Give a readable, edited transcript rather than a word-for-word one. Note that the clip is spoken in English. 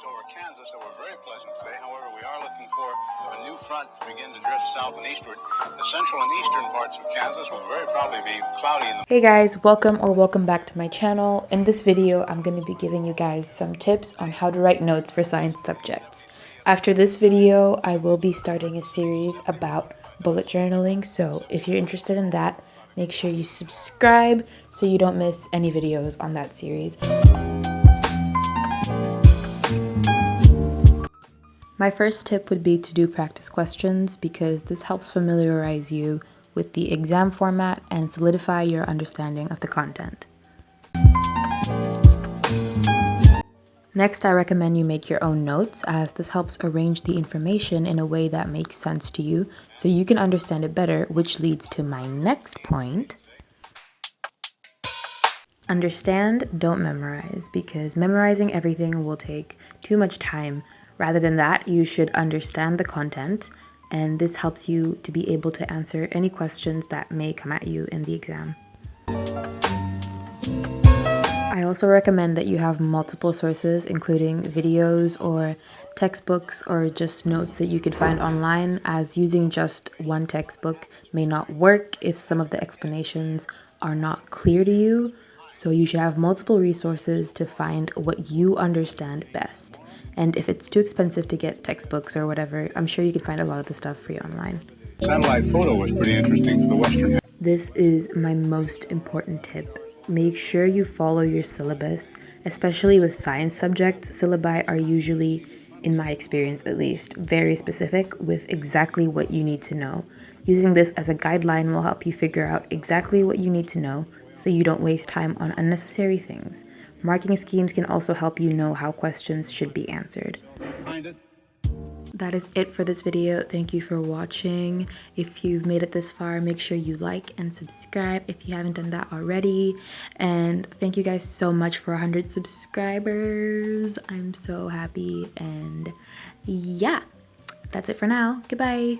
over Kansas that were very pleasant today. However, we are looking for a new front to begin to drift south and eastward. The central and eastern parts of Kansas will very probably be cloudy in the... Hey guys, welcome back to my channel. In this video, I'm going to be giving you guys some tips on how to write notes for science subjects. After this video, I will be starting a series about bullet journaling, so if you're interested in that, make sure you subscribe so you don't miss any videos on that series. My first tip would be to do practice questions because this helps familiarize you with the exam format and solidify your understanding of the content. Next, I recommend you make your own notes, as this helps arrange the information in a way that makes sense to you so you can understand it better, which leads to my next point. Understand, don't memorize, because memorizing everything will take too much time. Rather than that, you should understand the content, and this helps you to be able to answer any questions that may come at you in the exam. I also recommend that you have multiple sources, including videos or textbooks or just notes that you could find online, as using just one textbook may not work if some of the explanations are not clear to you. So you should have multiple resources to find what you understand best. And if it's too expensive to get textbooks or whatever, I'm sure you can find a lot of the stuff free online. Satellite photo was pretty interesting for the western... This is my most important tip. Make sure you follow your syllabus, especially with science subjects. Syllabi are usually, in my experience at least, very specific with exactly what you need to know. Using this as a guideline will help you figure out exactly what you need to know so you don't waste time on unnecessary things. Marking schemes can also help you know how questions should be answered. That is it for this video. Thank you for watching. If you've made it this far, make sure you like and subscribe if you haven't done that already. And thank you guys so much for 100 subscribers. I'm so happy. And yeah, that's it for now. Goodbye.